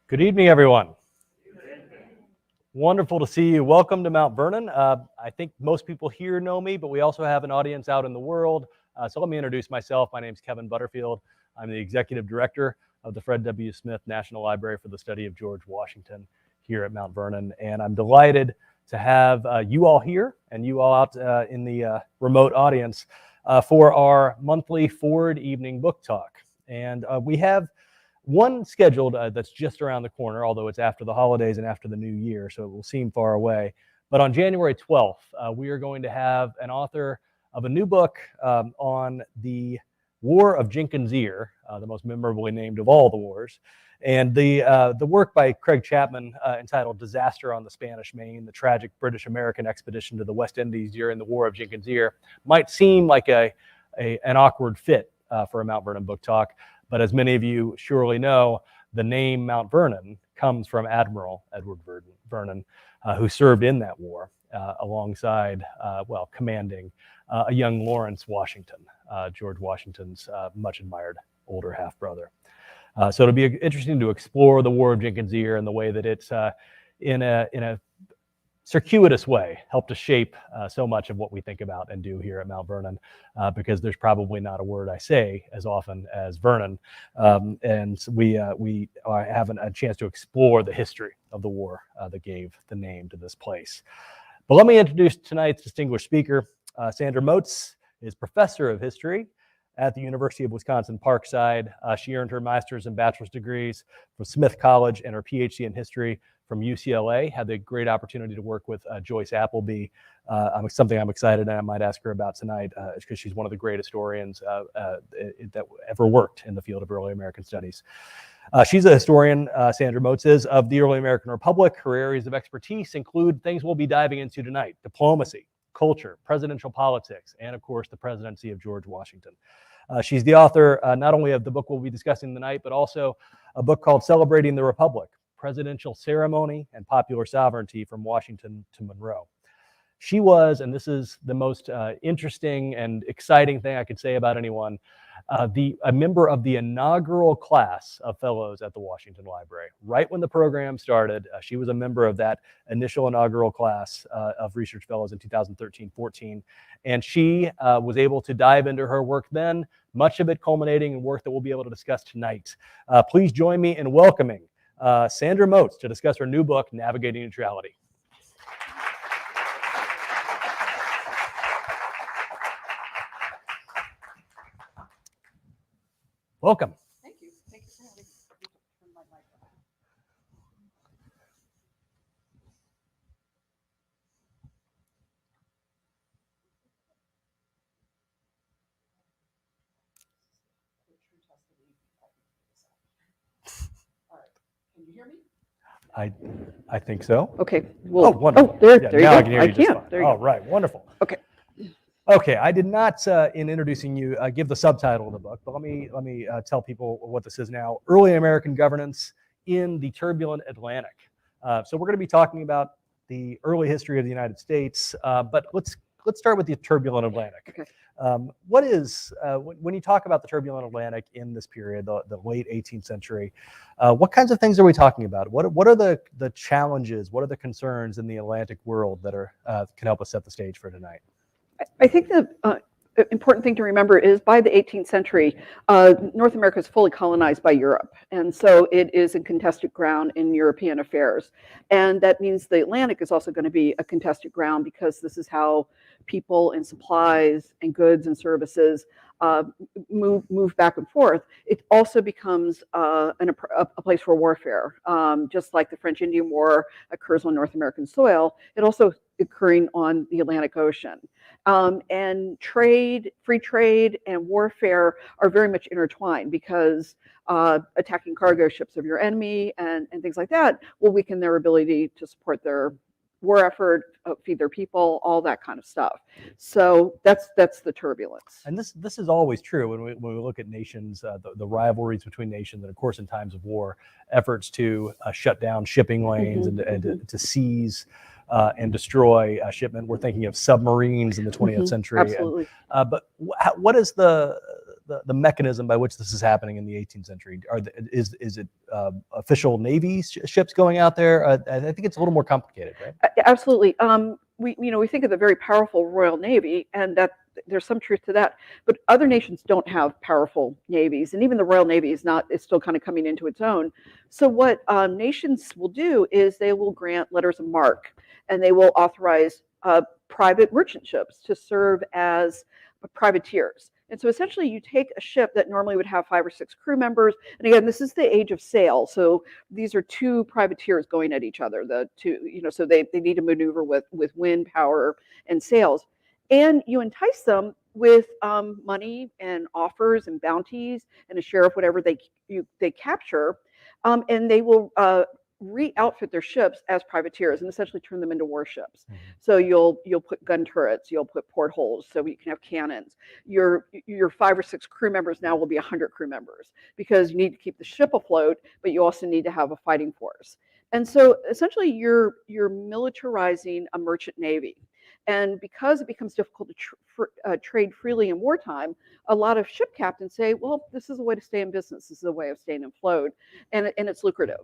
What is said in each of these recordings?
Good evening, everyone. Wonderful to see you. Welcome to Mount Vernon. I think most people here know me, but we also have an audience out in the world. So let me introduce myself. My name is Kevin Butterfield. I'm the Executive Director of the Fred W. Smith National Library for the Study of George Washington here at Mount Vernon. And I'm delighted to have you all here and you all out in the remote audience for our monthly Ford Evening Book Talk. And we have one scheduled that's just around the corner, although it's after the holidays and after the new year, so it will seem far away. But on January 12th, we are going to have an author of a new book on the War of Jenkins' Ear, the most memorably named of all the wars. And the work by Craig Chapman entitled Disaster on the Spanish Main, the tragic British-American expedition to the West Indies during the War of Jenkins' Ear, might seem like an awkward fit for a Mount Vernon book talk. But as many of you surely know, the name Mount Vernon comes from Admiral Edward Vernon, who served in that war alongside, commanding a young Lawrence Washington, George Washington's much admired older half-brother. So it'll be interesting to explore the War of Jenkins' Ear and the way that it's in a circuitous way helped to shape so much of what we think about and do here at Mount Vernon, because there's probably not a word I say as often as Vernon, and we have a chance to explore the history of the war that gave the name to this place. But let me introduce tonight's distinguished speaker. Sandra Moats is professor of history at the University of Wisconsin-Parkside. She earned her master's and bachelor's degrees from Smith College and her PhD in history from UCLA. Had the great opportunity to work with Joyce Appleby. Something I'm excited and I might ask her about tonight because she's one of the great historians that ever worked in the field of early American studies. She's a historian, Sandra Moats is, of the early American Republic. Her areas of expertise include things we'll be diving into tonight: diplomacy, culture, presidential politics, and of course the presidency of George Washington. She's the author not only of the book we'll be discussing tonight, but also a book called Celebrating the Republic: Presidential Ceremony and Popular Sovereignty from Washington to Monroe. She was, and this is the most interesting and exciting thing I could say about anyone, a member of the inaugural class of fellows at the Washington Library. Right when the program started, she was a member of that initial inaugural class of research fellows in 2013-14. And she was able to dive into her work then, much of it culminating in work that we'll be able to discuss tonight. Please join me in welcoming Sandra Moats to discuss her new book, Navigating Neutrality. Welcome. Thank you. Thank you for having me. Turn my mic on. All right. Can you hear me? I think so. Okay. Well, wonderful. there Yeah, you now go. I can hear you just fine. There you All go. right, wonderful. Okay. Okay, I did not, in introducing you, give the subtitle of the book, but let me tell people what this is now: Early American Governance in the Turbulent Atlantic. So we're going to be talking about the early history of the United States, but let's start with the Turbulent Atlantic. Okay. What is, when you talk about the Turbulent Atlantic in this period, the late 18th century, what kinds of things are we talking about? What are the challenges? What are the concerns in the Atlantic world that are can help us set the stage for tonight? I think the important thing to remember is by the 18th century, North America is fully colonized by Europe. And so it is a contested ground in European affairs. And that means the Atlantic is also going to be a contested ground because this is how people and supplies and goods and services move back and forth. It also becomes a place for warfare. Just like the French Indian War occurs on North American soil, it also occurring on the Atlantic Ocean. And trade, free trade and warfare are very much intertwined because attacking cargo ships of your enemy and things like that will weaken their ability to support their war effort, feed their people, all that kind of stuff. So that's the turbulence. And this is always true when we look at nations, the rivalries between nations, and of course in times of war, efforts to shut down shipping lanes and to seize and destroy shipment. We're thinking of submarines in the 20th century. Absolutely. But what is the the mechanism by which this is happening in the 18th century? Is it official Navy ships going out there? I think it's a little more complicated, right? Absolutely. We think of the very powerful Royal Navy, and that there's some truth to that. But other nations don't have powerful navies, and even the Royal Navy is still kind of coming into its own. So what nations will do is they will grant letters of marque, and they will authorize private merchant ships to serve as privateers. And so essentially you take a ship that normally would have 5 or 6 crew members, and again, this is the age of sail. So these are 2 privateers going at each other, so they need to maneuver with wind power and sails. And you entice them with money and offers and bounties and a share of whatever they capture, and they will re-outfit their ships as privateers and essentially turn them into warships. Mm-hmm. So you'll put gun turrets, you'll put portholes, so you can have cannons. Your 5 or 6 crew members now will be 100 crew members, because you need to keep the ship afloat, but you also need to have a fighting force. And so essentially you're militarizing a merchant navy. And because it becomes difficult to trade freely in wartime, a lot of ship captains say, well, this is a way to stay in business. This is a way of staying afloat, and it's lucrative.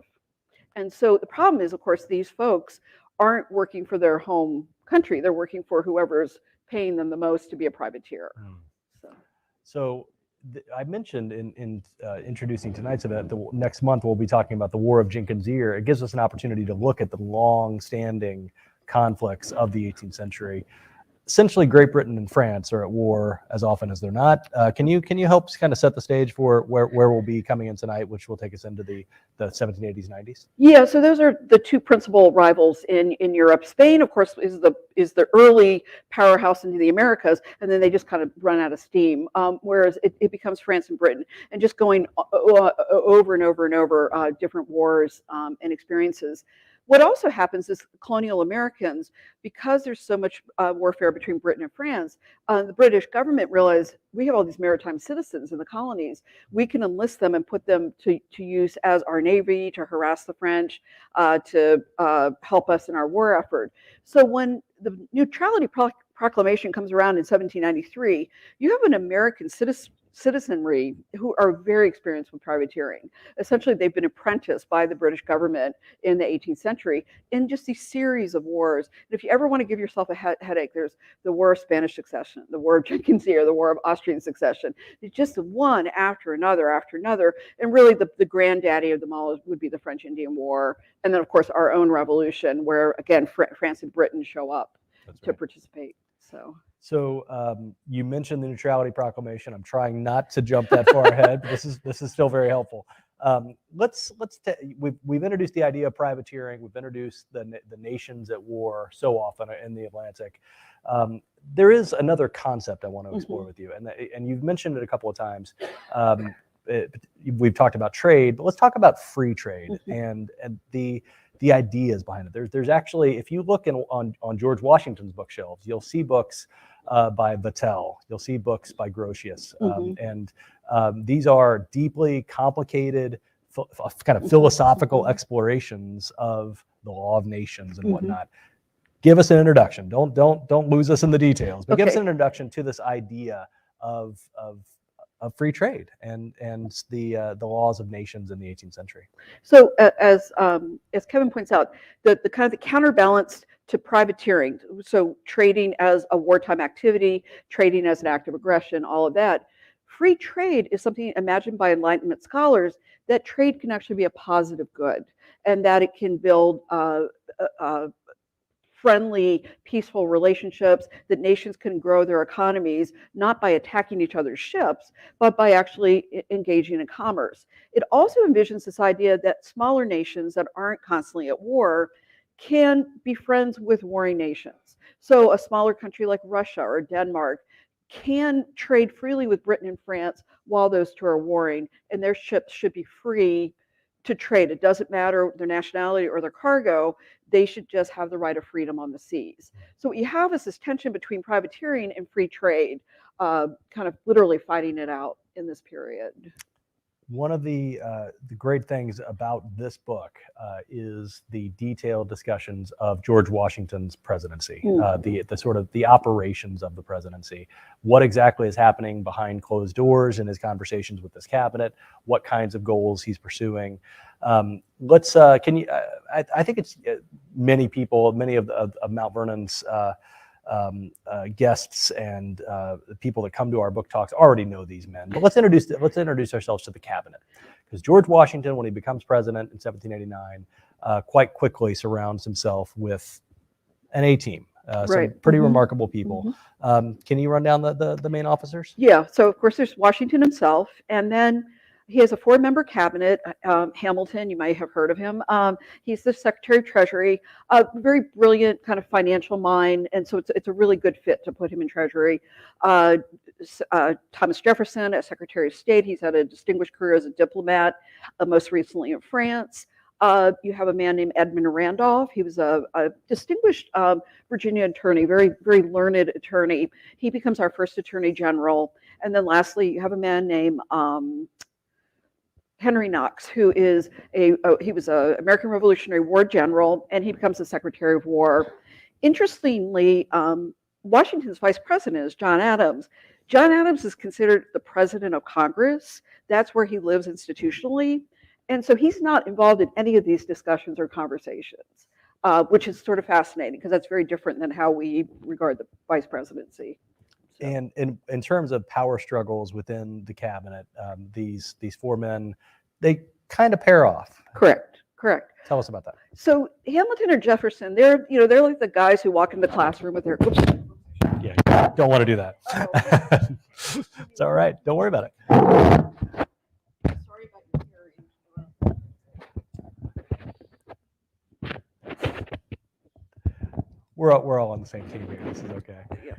And so the problem is, of course, these folks aren't working for their home country. They're working for whoever's paying them the most to be a privateer. So I mentioned in introducing tonight's event, the next month we'll be talking about the War of Jenkins' Ear. It gives us an opportunity to look at the long-standing conflicts of the 18th century. Essentially, Great Britain and France are at war as often as they're not. Can you help kind of set the stage for where we'll be coming in tonight, which will take us into the 1780s, 90s? Yeah, so those are the 2 principal rivals in Europe. Spain, of course, is the early powerhouse into the Americas, and then they just kind of run out of steam. Whereas it becomes France and Britain, and just going over and over and over different wars and experiences. What also happens is colonial Americans, because there's so much warfare between Britain and France, the British government realized we have all these maritime citizens in the colonies. We can enlist them and put them to use as our navy, to harass the French, to help us in our war effort. So when the Neutrality Proclamation comes around in 1793, you have an American citizenry who are very experienced with privateering. Essentially, they've been apprenticed by the British government in the 18th century in just these series of wars. And if you ever want to give yourself a headache, there's the War of Spanish Succession, the War of Jenkins' Ear, the War of Austrian Succession. It's just one after another after another. And really, the granddaddy of them all would be the French Indian War. And then, of course, our own revolution, where, again, France and Britain show up to participate. So you mentioned the Neutrality Proclamation. I'm trying not to jump that far ahead, but this is still very helpful. We've introduced the idea of privateering. We've introduced the nations at war so often in the Atlantic. There is another concept I want to explore with you, and you've mentioned it a couple of times. We've talked about trade, but let's talk about free trade and the ideas behind it. There's actually, if you look on George Washington's bookshelves, you'll see books by Vattel, you'll see books by Grotius, and these are deeply complicated, kind of philosophical explorations of the law of nations and whatnot. Give us an introduction. Don't lose us in the details, but give us an introduction to this idea of free trade and the laws of nations in the 18th century. So as Kevin points out, the kind of the counterbalance to privateering, so trading as a wartime activity, trading as an act of aggression, all of that, free trade is something imagined by Enlightenment scholars that trade can actually be a positive good, and that it can build friendly, peaceful relationships, that nations can grow their economies, not by attacking each other's ships, but by actually engaging in commerce. It also envisions this idea that smaller nations that aren't constantly at war can be friends with warring nations. So a smaller country like Russia or Denmark can trade freely with Britain and France while those 2 are warring, and their ships should be free to trade. It doesn't matter their nationality or their cargo. They should just have the right of freedom on the seas. So what you have is this tension between privateering and free trade, kind of literally fighting it out in this period. One of the great things about this book is the detailed discussions of George Washington's presidency, the sort of the operations of the presidency, what exactly is happening behind closed doors in his conversations with his cabinet, what kinds of goals he's pursuing. Can you? I think it's many people, many of Mount Vernon's guests and the people that come to our book talks already know these men. But let's introduce ourselves to the cabinet, because George Washington, when he becomes president in 1789, quite quickly surrounds himself with an A-team. Some pretty remarkable people. Can you run down the main officers? Yeah. So of course there's Washington himself, and then he has a 4-member cabinet. Hamilton, you might have heard of him. He's the Secretary of Treasury, a very brilliant kind of financial mind, and so it's a really good fit to put him in Treasury. Thomas Jefferson as Secretary of State. He's had a distinguished career as a diplomat, most recently in France. You have a man named Edmund Randolph. He was a distinguished Virginia attorney, very, very learned attorney. He becomes our first Attorney General. And then lastly, you have a man named Henry Knox, who is he was an American Revolutionary War general, and he becomes the Secretary of War. Interestingly, Washington's vice president is John Adams. John Adams is considered the president of Congress. That's where he lives institutionally. And so he's not involved in any of these discussions or conversations, which is sort of fascinating because that's very different than how we regard the vice presidency. So. And in terms of power struggles within the cabinet, these 4 men, they kind of pair off. Correct. Tell us about that. So Hamilton or Jefferson, they're like the guys who walk in the classroom with their. Oops. Yeah, don't want to do that. It's all right. Don't worry about it. Sorry about your hearing. We're all on the same team here. This is okay. Yeah.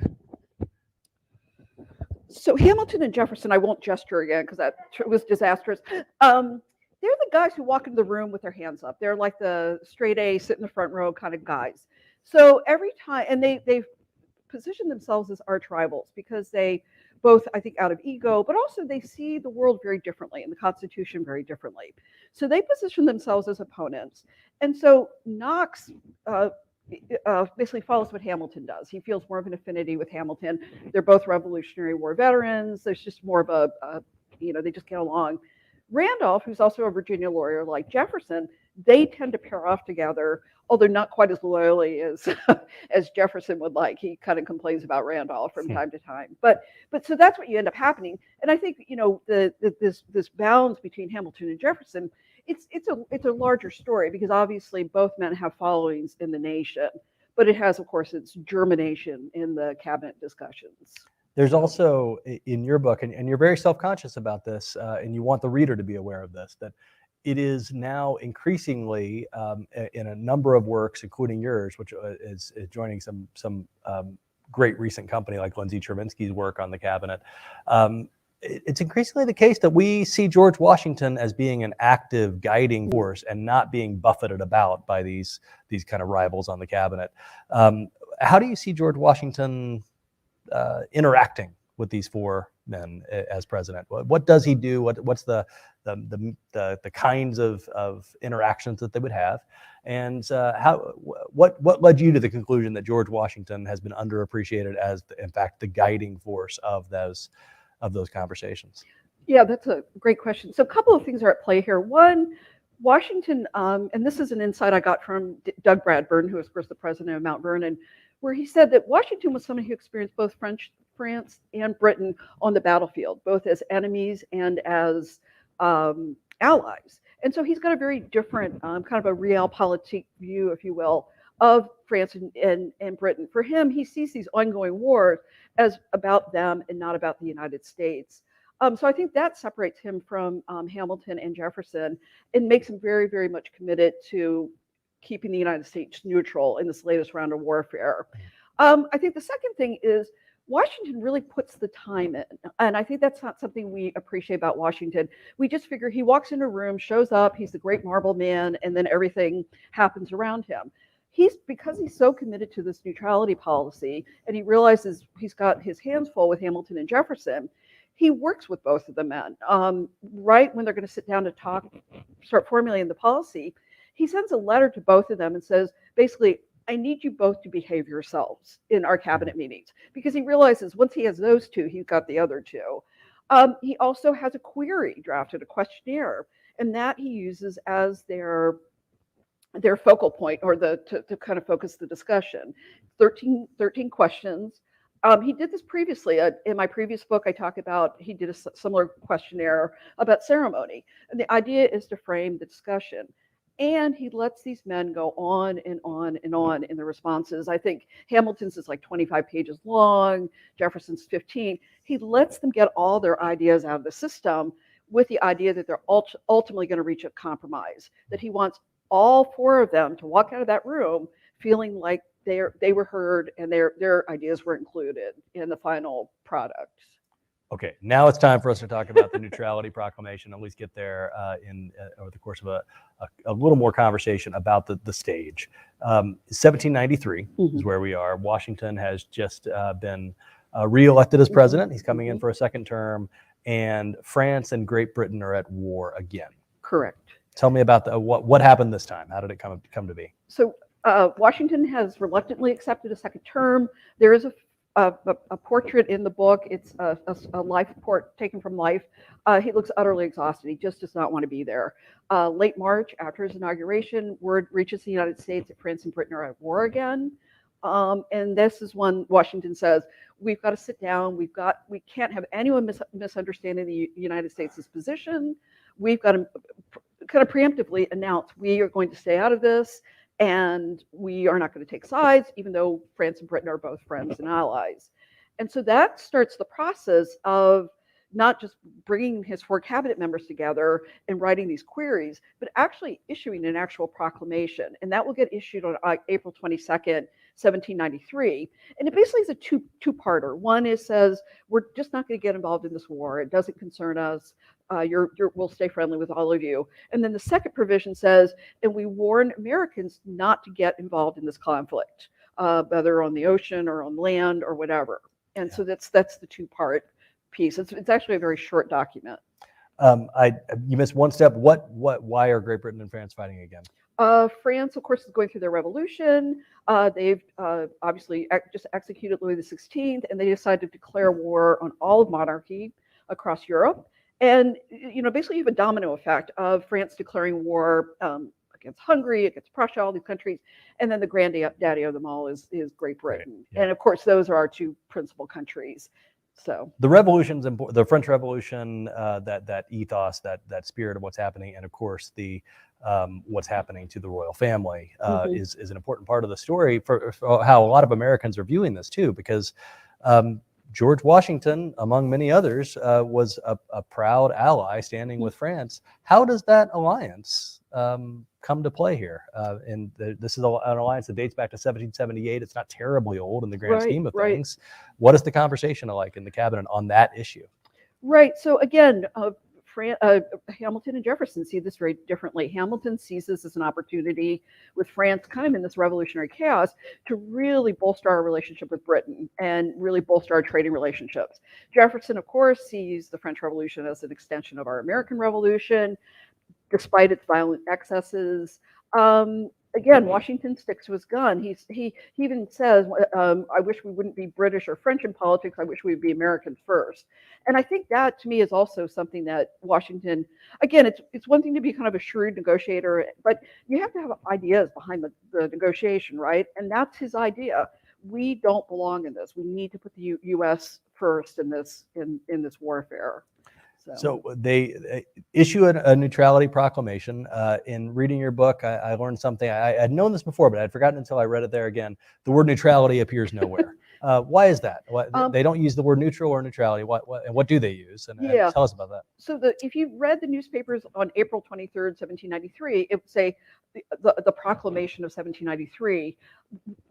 So Hamilton and Jefferson, I won't gesture again because that was disastrous. They're the guys who walk into the room with their hands up. They're like the straight A, sit in the front row kind of guys. So every time, and they've positioned themselves as arch rivals because they both, I think, out of ego, but also they see the world very differently and the Constitution very differently. So they position themselves as opponents. And so Knox basically follows what Hamilton does. He feels more of an affinity with Hamilton. They're both Revolutionary War veterans. There's just more of they just get along. Randolph, who's also a Virginia lawyer like Jefferson, they tend to pair off together, although not quite as loyally as as Jefferson would like. He kind of complains about Randolph from time to time. But so that's what you end up happening. And I think this balance between Hamilton and Jefferson, it's a larger story because obviously both men have followings in the nation, but it has, of course, its germination in the cabinet discussions. There's also in your book, and you're very self-conscious about this, and you want the reader to be aware of this, that it is now increasingly in a number of works, including yours, which is joining some great recent company like Lindsay Chervinsky's work on the cabinet. It's increasingly the case that we see George Washington as being an active guiding force and not being buffeted about by these kind of rivals on the cabinet. How do you see George Washington interacting with these 4 men as president? What does he do? What's the kinds of interactions that they would have, and what led you to the conclusion that George Washington has been underappreciated as, in fact, the guiding force of those conversations? Yeah, that's a great question. So a couple of things are at play here. One, Washington, and this is an insight I got from Doug Bradburn, who is, of course, the president of Mount Vernon, where he said that Washington was someone who experienced both France and Britain on the battlefield, both as enemies and as allies. And so he's got a very different kind of a realpolitik view, if you will, of France and Britain. For him, he sees these ongoing wars as about them and not about the United States. So I think that separates him from Hamilton and Jefferson and makes him very, very much committed to keeping the United States neutral in this latest round of warfare. I think the second thing is Washington really puts the time in. And I think that's not something we appreciate about Washington. We just figure he walks into a room, shows up, he's the great marble man, and then everything happens around him. Because he's so committed to this neutrality policy, and he realizes he's got his hands full with Hamilton and Jefferson, he works with both of the men. Right when they're going to sit down to talk, start formulating the policy, he sends a letter to both of them and says, basically, I need you both to behave yourselves in our cabinet meetings, because he realizes once he has those two, he's got the other two. He also has a query drafted, a questionnaire, and that he uses as their focal point, or to kind of focus the discussion. 13 questions. He did this previously. In my previous book, I talk about, he did a similar questionnaire about ceremony. And the idea is to frame the discussion. And he lets these men go on and on and on in the responses. I think Hamilton's is like 25 pages long, Jefferson's 15. He lets them get all their ideas out of the system with the idea that they're ultimately going to reach a compromise, that he wants all four of them to walk out of that room feeling like they were heard and their ideas were included in the final product. Okay, now it's time for us to talk about the Neutrality Proclamation, at least get there over the course of a little more conversation about the stage. 1793 is where we are. Washington has just been re-elected as president. He's coming in for a second term, and France and Great Britain are at war again. Correct. Tell me about what happened this time. How did it come to be? So Washington has reluctantly accepted a second term. There is a portrait in the book. It's a life port taken from life. He looks utterly exhausted. He just does not want to be there. Late March, after his inauguration, word reaches the United States that France and Britain are at war again. And this is when Washington says, we've got to sit down. We can't have anyone misunderstanding the United States' position. We've got to kind of preemptively announce we are going to stay out of this, and we are not going to take sides, even though France and Britain are both friends and allies. And so that starts the process of not just bringing his four cabinet members together and writing these queries, but actually issuing an actual proclamation. And that will get issued on April 22nd, 1793. And it basically is a two-parter. One is says, we're just not going to get involved in this war. It doesn't concern us. We'll stay friendly with all of you. And then the second provision says, and we warn Americans not to get involved in this conflict, whether on the ocean or on land or whatever. And so that's the two-part piece. It's actually a very short document. You missed one step. Why are Great Britain and France fighting again? France, of course, is going through their revolution. They've obviously just executed Louis XVI, and they decided to declare war on all of monarchy across Europe. And basically, you have a domino effect of France declaring war against Hungary, against Prussia, all these countries, and then the granddaddy of them all is Great Britain. Right. Yeah. And of course, those are our two principal countries. So the revolution's important. The French Revolution, that ethos, that spirit of what's happening, and of course the what's happening to the royal family is an important part of the story for how a lot of Americans are viewing this too, because George Washington, among many others, was a proud ally standing with France. How does that alliance come to play here? This is an alliance that dates back to 1778. It's not terribly old in the grand scheme of things. What is the conversation like in the cabinet on that issue? Right. So again, Hamilton and Jefferson see this very differently. Hamilton sees this as an opportunity with France kind of in this revolutionary chaos to really bolster our relationship with Britain and really bolster our trading relationships. Jefferson, of course, sees the French Revolution as an extension of our American Revolution, despite its violent excesses. Again, Washington sticks to his gun. He even says, I wish we wouldn't be British or French in politics. I wish we'd be American first. And I think that, to me, is also something that Washington, again, it's one thing to be kind of a shrewd negotiator, but you have to have ideas behind the negotiation, right? And that's his idea. We don't belong in this. We need to put the U.S. first in this warfare. So they issue a neutrality proclamation. In reading your book, I learned something. I had known this before, but I'd forgotten until I read it there again. The word neutrality appears nowhere. Why is that? They don't use the word neutral or neutrality. What do they use? And tell us about that. So if you read the newspapers on April 23rd, 1793, it would say the proclamation of 1793.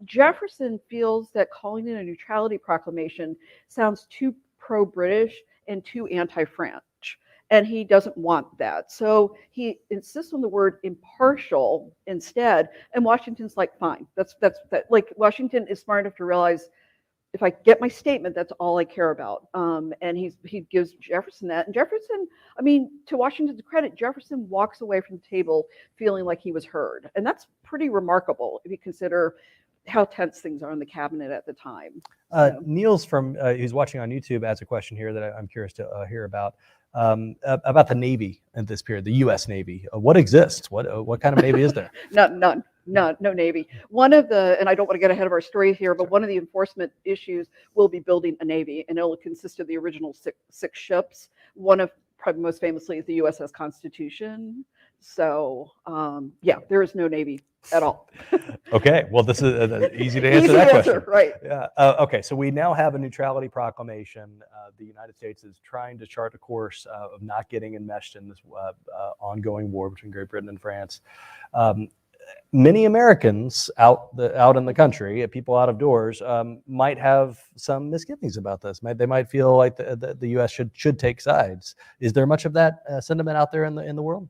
Jefferson feels that calling it a neutrality proclamation sounds too pro-British and too anti-French, and he doesn't want that. So he insists on the word impartial instead, and Washington's like, fine, that's like, Washington is smart enough to realize if I get my statement, that's all I care about. And he gives Jefferson that. And Jefferson, I mean, to Washington's credit, Jefferson walks away from the table feeling like he was heard. And that's pretty remarkable if you consider how tense things are in the cabinet at the time. Neil's from, he's watching on YouTube, has a question here that I'm curious to hear about the Navy at this period, the U.S. Navy. What exists? What kind of Navy is there? None. No Navy. One of the, and I don't want to get ahead of our story here, but one of the enforcement issues will be building a Navy, and it'll consist of the original six ships. One of, probably most famously, is the USS Constitution. So, yeah, there is no Navy at all. Okay, well, this is easy to answer that question. Right. Yeah. Okay, so we now have a Neutrality Proclamation. The United States is trying to chart a course of not getting enmeshed in this ongoing war between Great Britain and France. Many Americans out in the country, people out of doors, might have some misgivings about this. They might feel like the U.S. should take sides. Is there much of that sentiment out there in the world?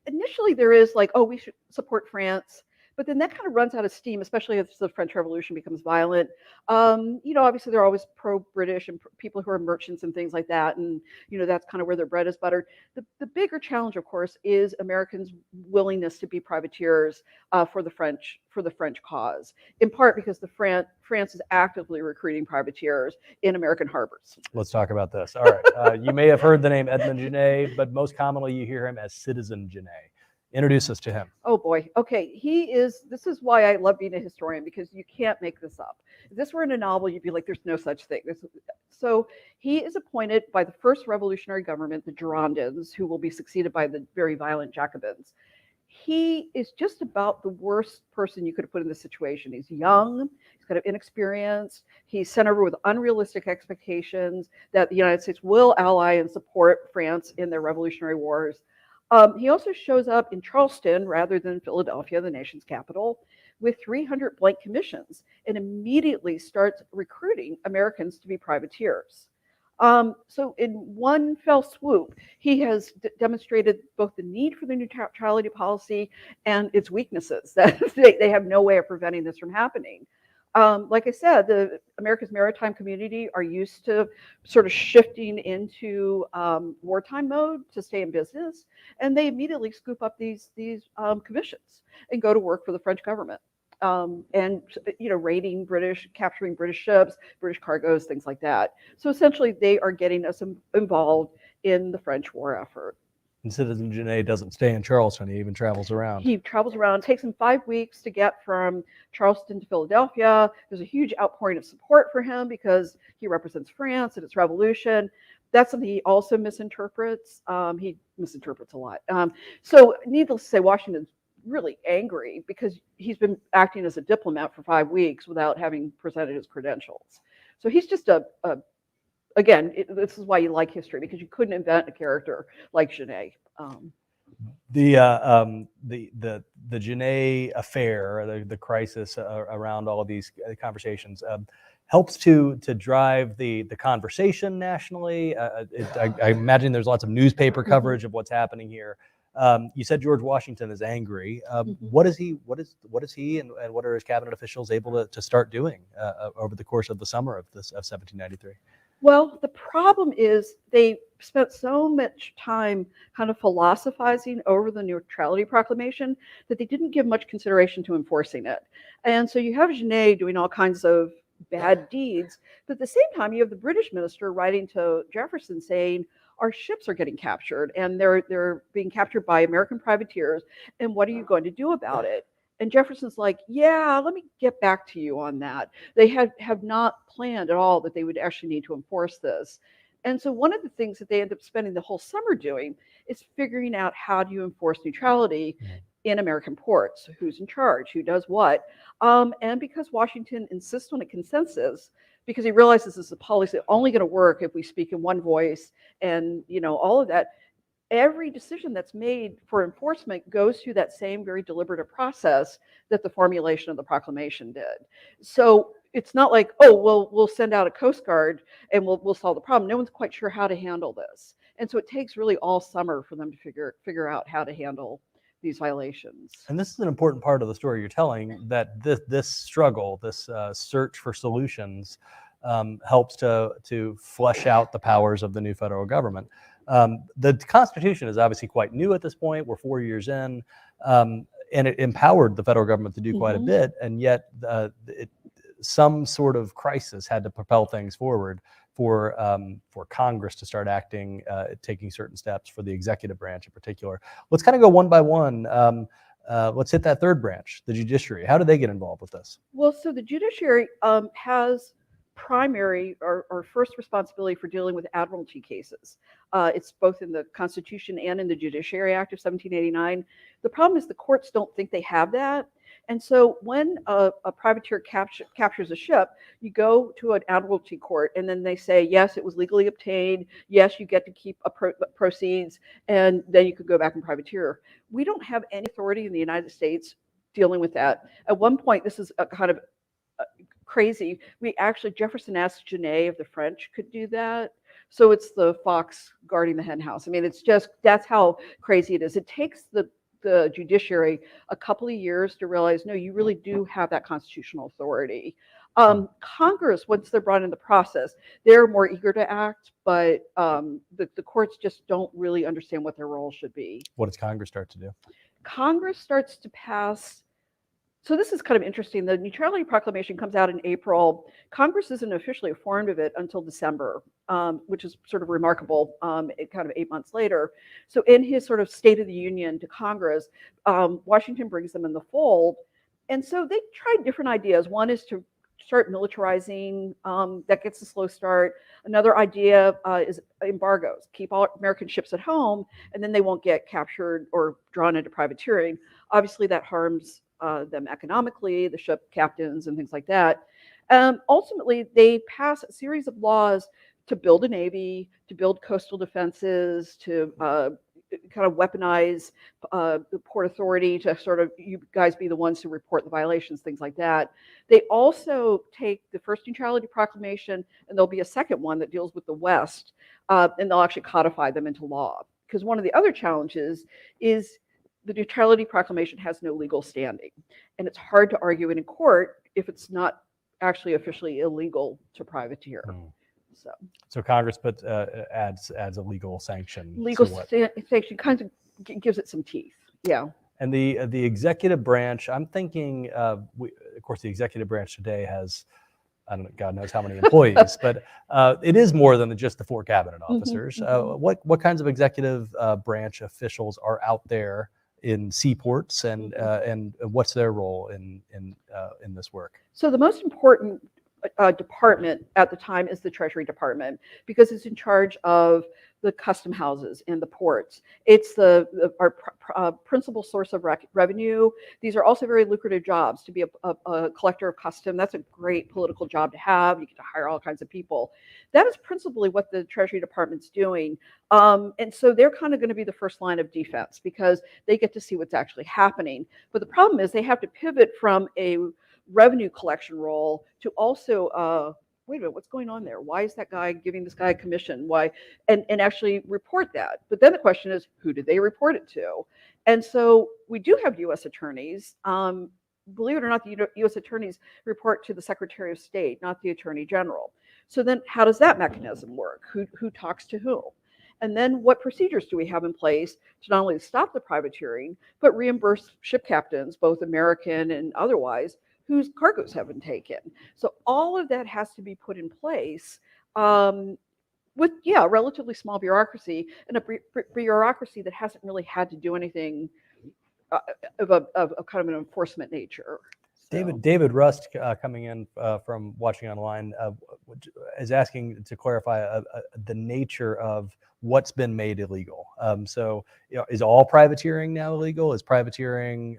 Initially there is like, oh, we should support France, but then that kind of runs out of steam, especially as the French Revolution becomes violent. Obviously they're always pro-British and people who are merchants and things like that, and that's kind of where their bread is buttered. The bigger challenge, of course, is Americans' willingness to be privateers for the French cause, in part because France is actively recruiting privateers in American harbors. Let's talk about this. All right, you may have heard the name Thejanae, but most commonly you hear him as Citizenjanae. Introduce us to him. Oh boy. Okay. This is why I love being a historian, because you can't make this up. If this were in a novel, you'd be like, there's no such thing. So he is appointed by the first revolutionary government, the Girondins, who will be succeeded by the very violent Jacobins. He is just about the worst person you could have put in this situation. He's young, he's kind of inexperienced, he's sent over with unrealistic expectations that the United States will ally and support France in their revolutionary wars. He also shows up in Charleston rather than Philadelphia, the nation's capital, with 300 blank commissions, and immediately starts recruiting Americans to be privateers. So in one fell swoop, he has demonstrated both the need for the neutrality policy and its weaknesses, that they have no way of preventing this from happening. Like I said, the America's maritime community are used to sort of shifting into wartime mode to stay in business, and they immediately scoop up these commissions and go to work for the French government, and raiding capturing British ships, British cargoes, things like that. So essentially, they are getting us involved in the French war effort. And Citizenjanae doesn't stay in Charleston. He even travels around. He travels around. It takes him 5 weeks to get from Charleston to Philadelphia. There's a huge outpouring of support for him because he represents France and its revolution. That's something he also misinterprets. He misinterprets a lot. So needless to say, Washington's really angry because he's been acting as a diplomat for 5 weeks without having presented his credentials. So he's just again, this is why you like history, because you couldn't invent a character like Janae. The Janae affair, the crisis around all of these conversations, helps to drive the conversation nationally. I imagine there's lots of newspaper coverage of what's happening here. You said George Washington is angry. What is he and what are his cabinet officials able to start doing over the course of the summer of 1793? Well, the problem is they spent so much time kind of philosophizing over the Neutrality Proclamation that they didn't give much consideration to enforcing it. And so you have Janae doing all kinds of bad deeds, but at the same time, you have the British minister writing to Jefferson saying, our ships are getting captured and they're being captured by American privateers, and what are you going to do about it? And Jefferson's like, yeah, let me get back to you on that. They have not planned at all that they would actually need to enforce this. And so one of the things that they end up spending the whole summer doing is figuring out how do you enforce neutrality in American ports, who's in charge, who does what. And because Washington insists on a consensus, because he realizes this is a policy only going to work if we speak in one voice, and all of that, every decision that's made for enforcement goes through that same very deliberative process that the formulation of the proclamation did. So it's not like, oh, well, we'll send out a Coast Guard and we'll solve the problem. No one's quite sure how to handle this. And so it takes really all summer for them to figure out how to handle these violations. And this is an important part of the story you're telling, that this struggle, this search for solutions, helps to flesh out the powers of the new federal government. The Constitution is obviously quite new at this point. We're 4 years in, and it empowered the federal government to do quite a bit, and yet some sort of crisis had to propel things forward for Congress to start acting, taking certain steps, for the executive branch in particular. Let's kind of go one by one. Let's hit that third branch, the judiciary. How do they get involved with this? Well, so the judiciary has primary or first responsibility for dealing with admiralty cases. It's both in the Constitution and in the Judiciary Act of 1789. The problem is the courts don't think they have that. And so when a privateer captures a ship, you go to an admiralty court, and then they say, yes, it was legally obtained. Yes, you get to keep proceeds, and then you could go back and privateer. We don't have any authority in the United States dealing with that. At one point, this is a kind of crazy. Jefferson asked Janae if the French could do that. So it's the fox guarding the hen house. I mean, that's how crazy it is. It takes the judiciary a couple of years to realize, no, you really do have that constitutional authority. Congress, once they're brought in the process, they're more eager to act, but the courts just don't really understand what their role should be. What does Congress start to do? Congress starts to pass. So this is kind of interesting. The Neutrality Proclamation comes out in April. Congress isn't officially informed of it until December, which is sort of remarkable, kind of 8 months later. So in his sort of State of the Union to Congress, Washington brings them in the fold. And so they tried different ideas. One is to start militarizing. That gets a slow start. Another idea is embargoes. Keep all American ships at home, and then they won't get captured or drawn into privateering. Obviously, that harms them economically, the ship captains and things like that. Ultimately, they pass a series of laws to build a navy, to build coastal defenses, to kind of weaponize the Port Authority, to sort of, you guys be the ones who report the violations, things like that. They also take the first Neutrality Proclamation, and there'll be a second one that deals with the West, and they'll actually codify them into law. Because one of the other challenges is the Neutrality Proclamation has no legal standing, and it's hard to argue it in court if it's not actually officially illegal to privateer. So Congress adds a legal sanction. Legal sanction kind of gives it some teeth. Yeah. And the executive branch, I'm thinking, of course, the executive branch today has, I don't know, God knows how many employees, but it is more than just the 4 cabinet officers. What kinds of executive branch officials are out there in seaports, and what's their role in this work? So the most important department at the time is the Treasury Department, because it's in charge of the custom houses and the ports. It's our principal source of revenue. These are also very lucrative jobs. To be a collector of custom, that's a great political job to have. You get to hire all kinds of people. That is principally what the Treasury Department's doing. And so they're kind of going to be the first line of defense, because they get to see what's actually happening. But the problem is they have to pivot from a revenue collection role to also wait a minute, what's going on there? Why is that guy giving this guy a commission? Why? And actually report that. But then the question is, who did they report it to? And so we do have U.S. attorneys. Believe it or not, the U.S. attorneys report to the Secretary of State, not the Attorney General. So then how does that mechanism work? Who talks to whom? And then what procedures do we have in place to not only stop the privateering, but reimburse ship captains, both American and otherwise, whose cargoes have been taken? So all of that has to be put in place with, a relatively small bureaucracy, and a bureaucracy that hasn't really had to do anything of kind of an enforcement nature. David Rust, coming in from watching online, is asking to clarify the nature of what's been made illegal. So, is all privateering now illegal? Is privateering,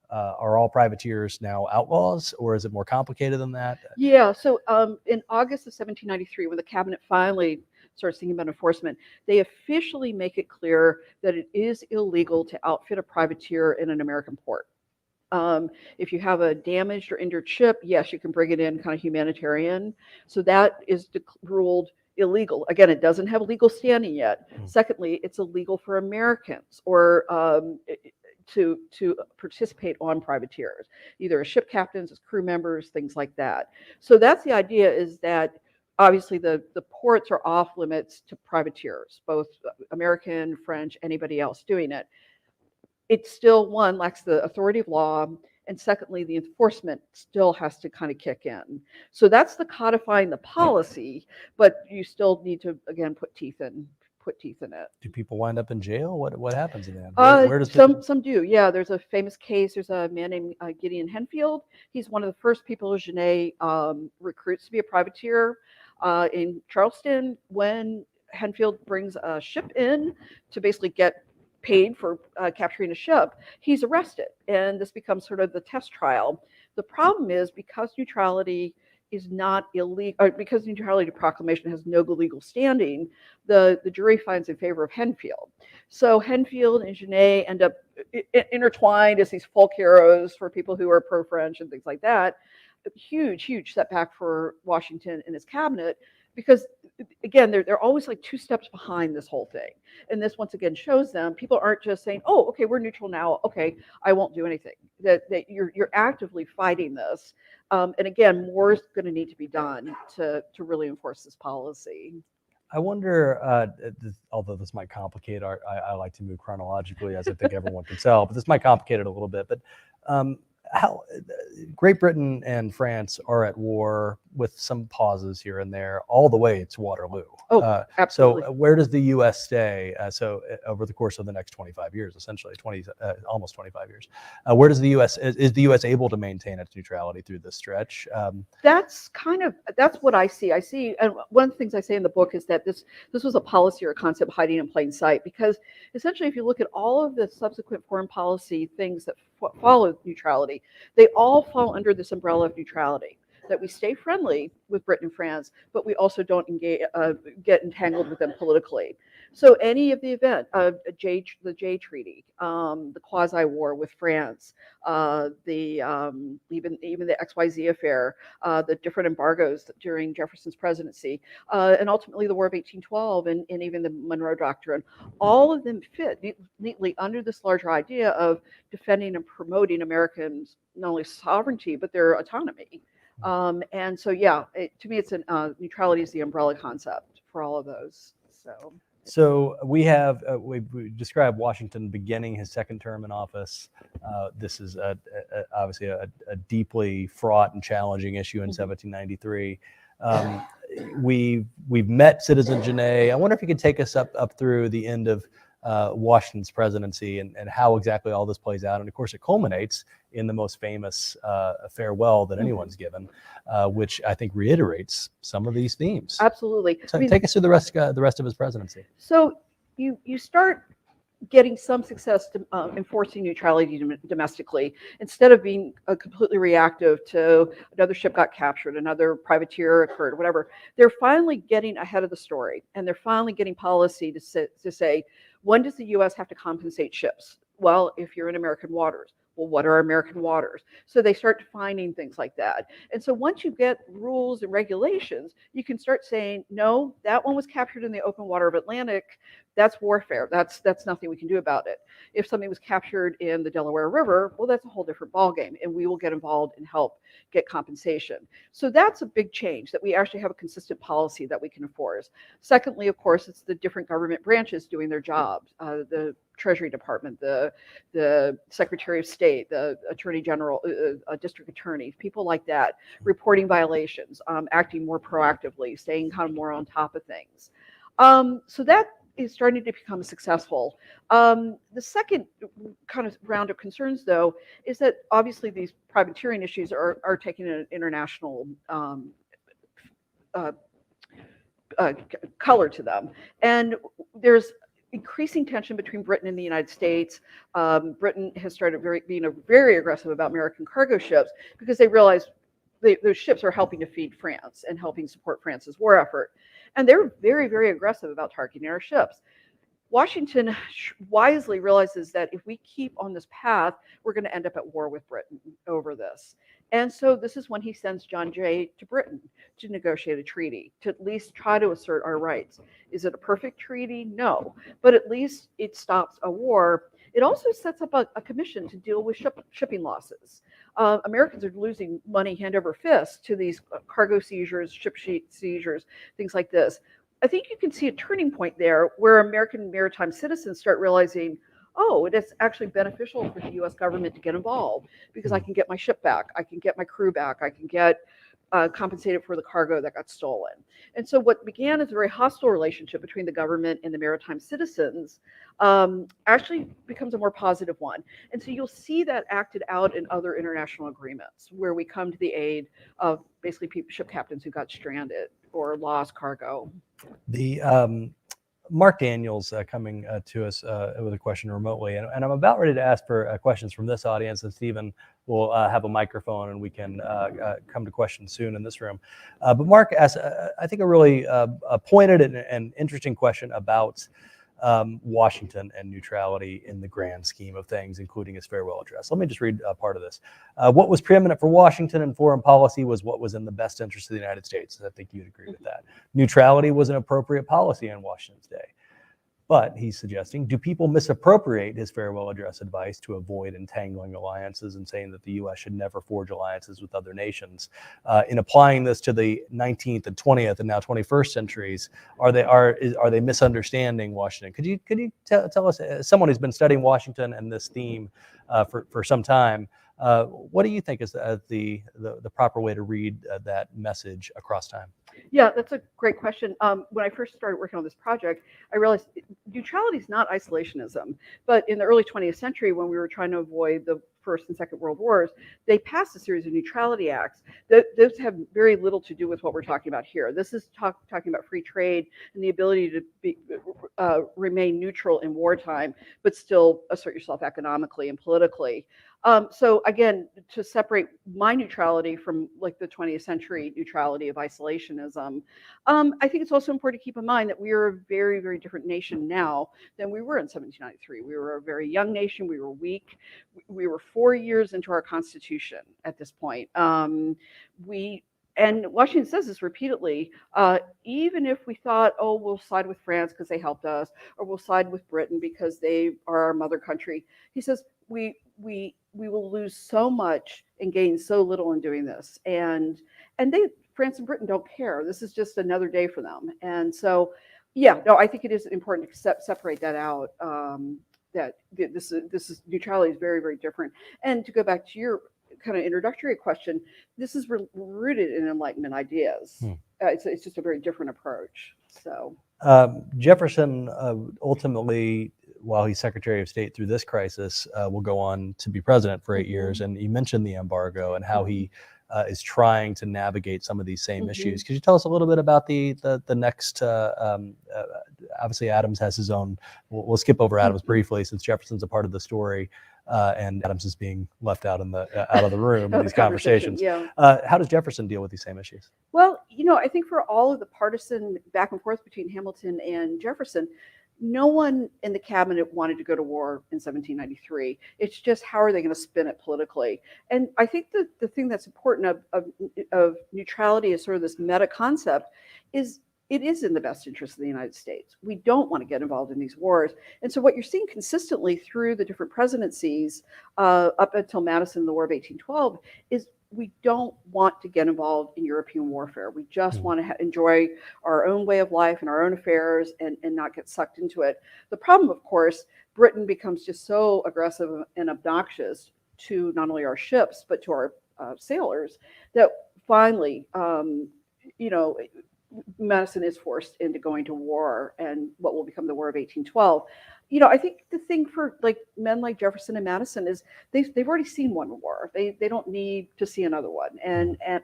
are all privateers now outlaws, or is it more complicated than that? Yeah. So, in August of 1793, when the cabinet finally starts thinking about enforcement, they officially make it clear that it is illegal to outfit a privateer in an American port. If you have a damaged or injured ship, yes, you can bring it in kind of humanitarian. So that is ruled illegal. Again, it doesn't have legal standing yet. Secondly, it's illegal for Americans or to participate on privateers, either as ship captains, as crew members, things like that. So that's the idea, is that obviously the ports are off limits to privateers, both American, French, anybody else doing it. It still, one, lacks the authority of law, and secondly, the enforcement still has to kind of kick in. So that's the codifying the policy, but you still need to, again, put teeth in it. Do people wind up in jail? What happens in the end? Where does Some do, yeah. There's a famous case. There's a man named Gideon Henfield. He's one of the first people Janae recruits to be a privateer in Charleston. When Henfield brings a ship in to basically get paid for capturing a ship, he's arrested, and this becomes sort of the test trial. The problem is, because neutrality is not illegal, because the Neutrality Proclamation has no legal standing, the jury finds in favor of Henfield. So Henfield and Janae end up intertwined as these folk heroes for people who are pro-French and things like that. A huge setback for Washington and his cabinet, because again, they're always like 2 steps behind this whole thing. And this once again shows them people aren't just saying, oh, okay, we're neutral now, okay, I won't do anything. That you're actively fighting this. And again, more is going to need to be done to really enforce this policy. I wonder, although this might complicate I like to move chronologically, as I think everyone can tell, but this might complicate it a little bit. But how Great Britain and France are at war, with some pauses here and there, all the way to Waterloo. Oh, absolutely. So where does the U.S. stay? Over the course of the next 25 years, essentially almost 25 years, where does the U.S. is the U.S. able to maintain its neutrality through this stretch? That's what I see. And one of the things I say in the book is that this was a policy or a concept hiding in plain sight, because essentially, if you look at all of the subsequent foreign policy things that follow neutrality, they all fall under this umbrella of neutrality. That we stay friendly with Britain and France, but we also don't get entangled with them politically. So any of the event, the Jay Treaty, the quasi-war with France, even the XYZ affair, the different embargoes during Jefferson's presidency, and ultimately the War of 1812, and even the Monroe Doctrine, all of them fit neatly under this larger idea of defending and promoting Americans' not only sovereignty, but their autonomy. And so, yeah, to me, it's neutrality is the umbrella concept for all of those. So we have we described Washington beginning his second term in office. This is obviously a deeply fraught and challenging issue in 1793. We've met Citizenjanae. I wonder if you could take us up through the end of Washington's presidency and how exactly all this plays out. And of course, it culminates in the most famous farewell that anyone's given, which I think reiterates some of these themes. Absolutely. So take us through the rest of his presidency. So you start getting some success to enforcing neutrality domestically, instead of being completely reactive to another ship got captured, another privateer occurred, whatever. They're finally getting ahead of the story, and they're finally getting policy to say, when does the U.S. have to compensate ships? Well, if you're in American waters. Well, what are American waters? So they start defining things like that. And so once you get rules and regulations, you can start saying, no, that one was captured in the open water of Atlantic. That's warfare. That's nothing we can do about it. If something was captured in the Delaware River, well, that's a whole different ballgame, and we will get involved and help get compensation. So that's a big change, that we actually have a consistent policy that we can enforce. Secondly, of course, it's the different government branches doing their jobs. The Treasury Department, the Secretary of State, the Attorney General, District Attorneys, people like that, reporting violations, acting more proactively, staying kind of more on top of things. So that is starting to become successful. The second kind of round of concerns, though, is that obviously these privateering issues are taking an international color to them. And there's increasing tension between Britain and the United States. Britain has started being very aggressive about American cargo ships, because they realize those ships are helping to feed France and helping support France's war effort. And they're very aggressive about targeting our ships. Washington wisely realizes that if we keep on this path, we're going to end up at war with Britain over this. And so this is when he sends John Jay to Britain to negotiate a treaty, to at least try to assert our rights. Is it a perfect treaty? No. But at least it stops a war. It also sets up a commission to deal with shipping losses. Americans are losing money hand over fist to these cargo seizures, seizures, things like this. I think you can see a turning point there where American maritime citizens start realizing, oh, it is actually beneficial for the US government to get involved because I can get my ship back, I can get my crew back, I can get compensated for the cargo that got stolen. And so what began as a very hostile relationship between the government and the maritime citizens actually becomes a more positive one. And so you'll see that acted out in other international agreements where we come to the aid of basically ship captains who got stranded or lost cargo. The Mark Daniels coming to us with a question remotely, and I'm about ready to ask for questions from this audience, and Stephen will have a microphone and we can come to questions soon in this room. But Mark asked, I think, a really pointed and interesting question about Washington and neutrality in the grand scheme of things, including his farewell address. Let me just read part of this. What was preeminent for Washington in foreign policy was what was in the best interest of the United States. I think you'd agree with that. Neutrality was an appropriate policy in Washington's day. But he's suggesting, do people misappropriate his farewell address advice to avoid entangling alliances and saying that the U.S. should never forge alliances with other nations? In applying this to the 19th and 20th and now 21st centuries, are they misunderstanding Washington? Could you tell us, as someone who's been studying Washington and this theme for some time, what do you think is the proper way to read that message across time? Yeah, that's a great question. When I first started working on this project, I realized neutrality is not isolationism. But in the early 20th century, when we were trying to avoid the First and Second World Wars, they passed a series of neutrality acts. Those have very little to do with what we're talking about here. This is talking about free trade and the ability to remain neutral in wartime, but still assert yourself economically and politically. So again, to separate my neutrality from like the 20th century neutrality of isolationism, I think it's also important to keep in mind that we are a very, very different nation now than we were in 1793. We were a very young nation. We were weak. We were 4 years into our Constitution at this point. And Washington says this repeatedly, even if we thought, oh, we'll side with France because they helped us, or we'll side with Britain because they are our mother country, he says, we will lose so much and gain so little in doing this. And France and Britain don't care. This is just another day for them. And so, yeah, no, I think it is important to separate that out. That this is neutrality is very, very different. And to go back to your kind of introductory question, this is rooted in Enlightenment ideas. It's just a very different approach. So Jefferson ultimately, while he's Secretary of State through this crisis, will go on to be president for 8 years. And you mentioned the embargo and how he is trying to navigate some of these same issues. Could you tell us a little bit about the next? Obviously, Adams has his own. We'll skip over Adams briefly since Jefferson's a part of the story, and Adams is being left out of the room in these conversations. Yeah. How does Jefferson deal with these same issues? Well, I think for all of the partisan back and forth between Hamilton and Jefferson, no one in the cabinet wanted to go to war in 1793. It's just, how are they going to spin it politically? And I think the thing that's important of neutrality as sort of this meta concept is it is in the best interest of the United States. We don't want to get involved in these wars. And so what you're seeing consistently through the different presidencies up until Madison, the War of 1812, is we don't want to get involved in European warfare. We just want to enjoy our own way of life and our own affairs and not get sucked into it. The problem, of course, Britain becomes just so aggressive and obnoxious to not only our ships, but to our sailors, that finally, Madison is forced into going to war, and what will become the War of 1812. I think the thing for men like Jefferson and Madison is they've already seen one war. They don't need to see another one.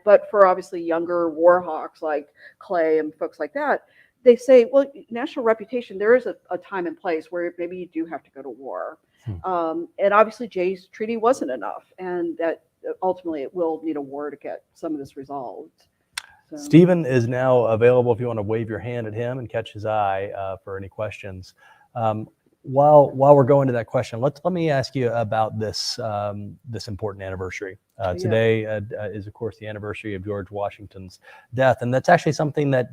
But for obviously younger war hawks like Clay and folks like that, they say, well, national reputation, there is a time and place where maybe you do have to go to war. And obviously Jay's treaty wasn't enough, and that ultimately it will need a war to get some of this resolved. So. Stephen is now available if you want to wave your hand at him and catch his eye for any questions. While we're going to that question, let me ask you about this important anniversary. Today is, of course, the anniversary of George Washington's death, and that's actually something that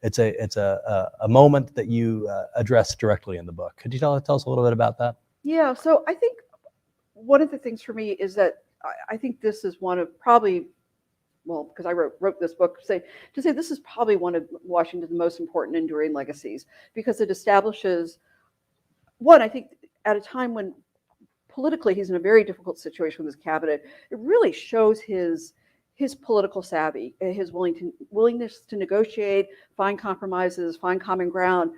it's a moment that you address directly in the book. Could you tell us a little bit about that? Yeah, so I think one of the things for me is that I think this is one of probably, well, because I wrote this book, to say this is probably one of Washington's most important enduring legacies, because it establishes, one, I think at a time when politically he's in a very difficult situation with his cabinet, it really shows his political savvy, his willingness to negotiate, find compromises, find common ground,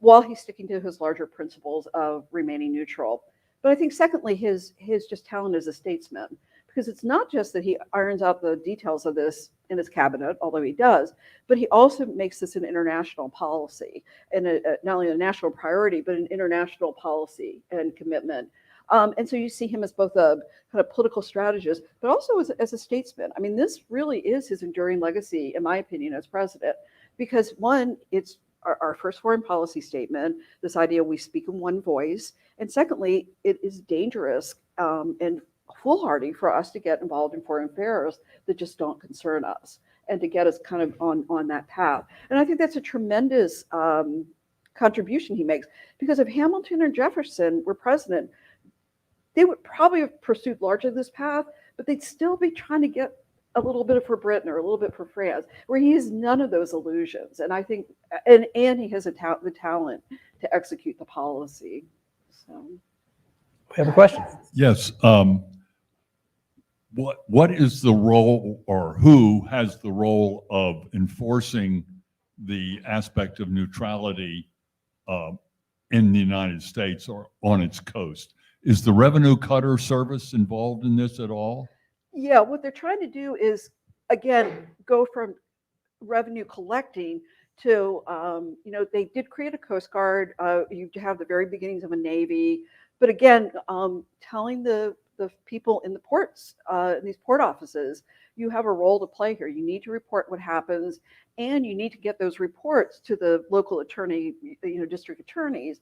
while he's sticking to his larger principles of remaining neutral. But I think secondly, his just talent as a statesman, because it's not just that he irons out the details of this in his cabinet, although he does, but he also makes this an international policy, and not only a national priority, but an international policy and commitment. And so you see him as both a kind of political strategist, but also as a statesman. I mean, this really is his enduring legacy, in my opinion, as president, because one, it's our first foreign policy statement, this idea we speak in one voice. And secondly, it is dangerous and foolhardy for us to get involved in foreign affairs that just don't concern us, and to get us kind of on that path. And I think that's a tremendous contribution he makes, because if Hamilton or Jefferson were president, they would probably have pursued largely this path, but they'd still be trying to get a little bit for Britain or a little bit for France, where he has none of those illusions. And I think, and he has the talent to execute the policy. So, We have a question. Yes. What is the role, or who has the role of enforcing the aspect of neutrality in the United States or on its coast? Is the Revenue Cutter Service involved in this at all? yeah, what they're trying to do is, again, go from revenue collecting to, they did create a Coast Guard. You have the very beginnings of a Navy, but again, telling the people in the ports, in these port offices, you have a role to play here. You need to report what happens, and you need to get those reports to the local attorney, district attorneys.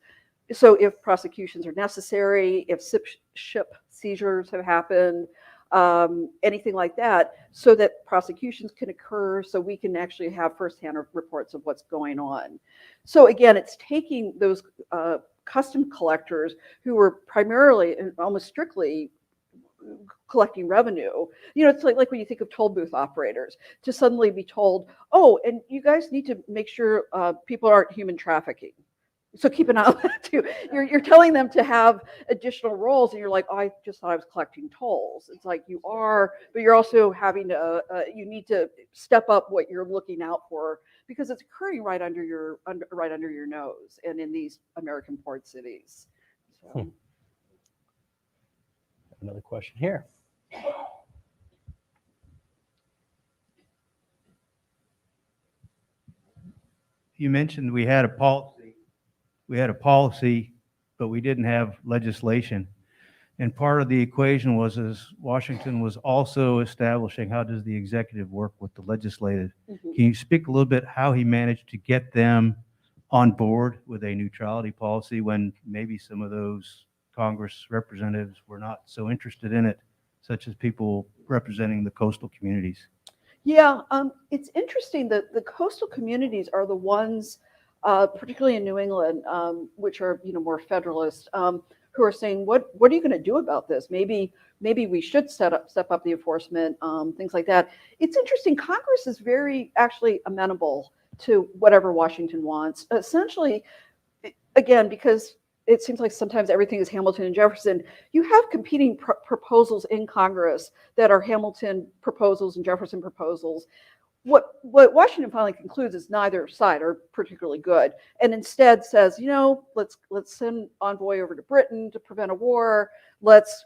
So if prosecutions are necessary, if ship seizures have happened, anything like that, so that prosecutions can occur, so we can actually have firsthand reports of what's going on. So again, it's taking those custom collectors who were primarily and almost strictly collecting revenue. It's like when you think of toll booth operators, to suddenly be told, oh, and you guys need to make sure people aren't human trafficking. So keep an eye on that too. You're telling them to have additional roles, and you're like, oh, I just thought I was collecting tolls. It's like you are, but you're also having to, you need to step up what you're looking out for, because it's occurring right under your nose, and in these American port cities. So. Another question here. You mentioned we had a policy, but we didn't have legislation. And part of the equation was Washington was also establishing how does the executive work with the legislative. Mm-hmm. Can you speak a little bit how he managed to get them on board with a neutrality policy when maybe some of those Congress representatives were not so interested in it, such as people representing the coastal communities? Yeah, it's interesting that the coastal communities are the ones, particularly in New England, which are more federalist, who are saying, what are you going to do about this? Maybe we should step up the enforcement, things like that. It's interesting. Congress is very actually amenable to whatever Washington wants. Essentially, again, because it seems like sometimes everything is Hamilton and Jefferson, you have competing proposals in Congress that are Hamilton proposals and Jefferson proposals. What Washington finally concludes is neither side are particularly good, and instead says, let's send envoy over to Britain to prevent a war. Let's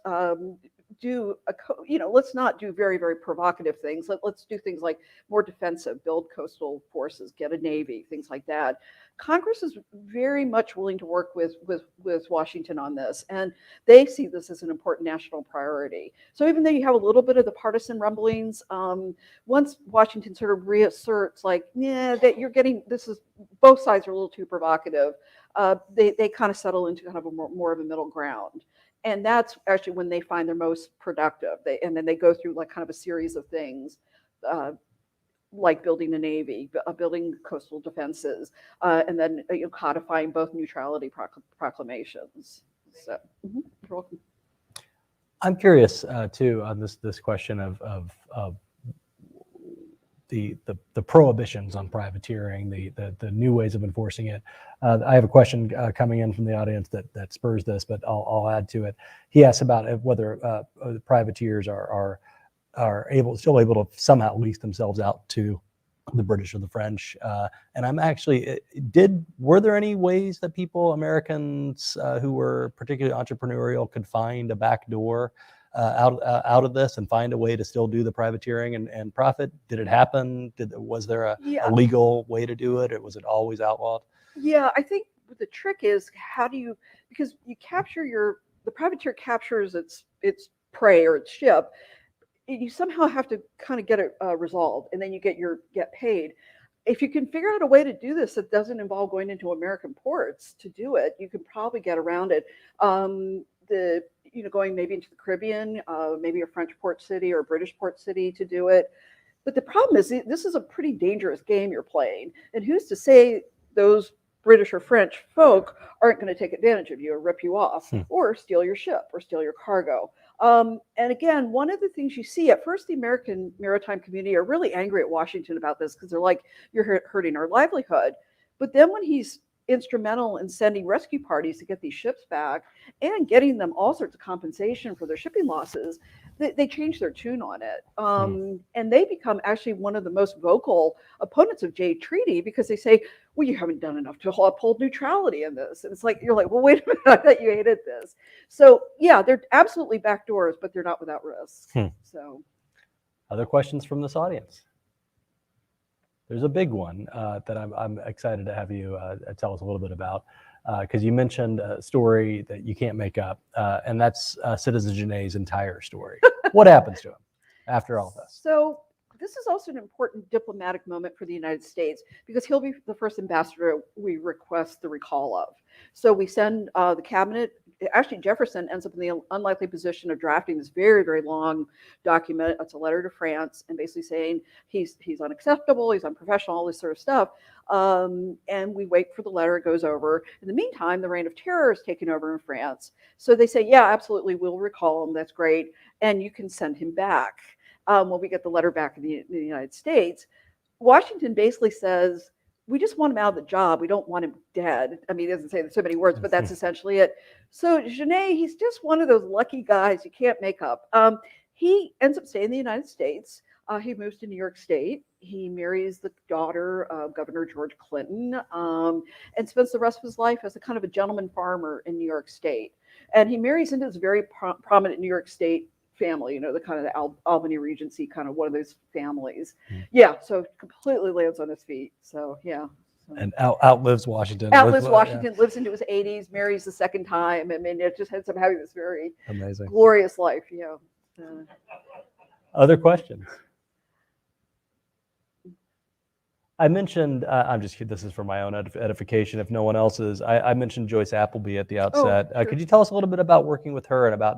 let's not do very, very provocative things. Let's do things like more defensive, build coastal forces, get a navy, things like that. Congress is very much willing to work with Washington on this, and they see this as an important national priority. So even though you have a little bit of the partisan rumblings, once Washington sort of reasserts, like, yeah, that you're getting, both sides are a little too provocative, they kind of settle into kind of a more of a middle ground. And that's actually when they find they're most productive. And then they go through like kind of a series of things, like building a navy, building coastal defenses, and then codifying both neutrality proclamations. So, you're welcome. I'm curious too on this question of the prohibitions on privateering, the new ways of enforcing it. I have a question coming in from the audience that spurs this, but I'll add to it. He asks about whether the privateers are still able to somehow lease themselves out to the British or the French. And I'm actually, were there any ways that Americans who were particularly entrepreneurial could find a back door out of this and find a way to still do the privateering and profit? Did it happen? Was there a legal way to do it, or was it always outlawed? Yeah, I think the trick is because you the privateer captures its prey or its ship. You somehow have to kind of get it resolved, and then you get paid. If you can figure out a way to do this that doesn't involve going into American ports to do it, you can probably get around it. Going maybe into the Caribbean, maybe a French port city or a British port city to do it. But the problem is this is a pretty dangerous game you're playing, and who's to say those British or French folk aren't going to take advantage of you or rip you off or steal your ship or steal your cargo. And again, one of the things you see at first, the American maritime community are really angry at Washington about this because they're like, you're hurting our livelihood. But then when he's instrumental in sending rescue parties to get these ships back and getting them all sorts of compensation for their shipping losses, they change their tune on it. And they become actually one of the most vocal opponents of Jade Treaty because they say, well, you haven't done enough to uphold neutrality in this. And it's like, you're like, well, wait a minute, I thought you hated this. So yeah, they're absolutely backdoors, but they're not without risk. So, other questions from this audience? There's a big one that I'm excited to have you tell us a little bit about, because you mentioned a story that you can't make up, and that's Citizenjanae's entire story. What happens to him after all this? So this is also an important diplomatic moment for the United States because he'll be the first ambassador we request the recall of. So we send the cabinet. Actually, Jefferson ends up in the unlikely position of drafting this very, very long document. It's a letter to France and basically saying he's unacceptable, he's unprofessional, all this sort of stuff. And we wait for the letter, it goes over. In the meantime, the reign of terror is taken over in France. So they say, yeah, absolutely, we'll recall him, that's great. And you can send him back. When we get the letter back in the United States, Washington basically says, we just want him out of the job. We don't want him dead. I mean, he doesn't say so many words, but that's essentially it. So Janae, he's just one of those lucky guys you can't make up. He ends up staying in the United States. He moves to New York State. He marries the daughter of Governor George Clinton and spends the rest of his life as a kind of a gentleman farmer in New York State. And he marries into this very prominent New York State family, the kind of the Albany Regency, kind of one of those families. Yeah, so completely lands on his feet. So yeah. And outlives Washington. Outlives Washington, lives into his 80s, marries the second time. I mean, it just ends up having this very amazing, glorious life. Other questions? I mentioned, this is for my own edification, if no one else's, I mentioned Joyce Appleby at the outset. Sure. Could you tell us a little bit about working with her and about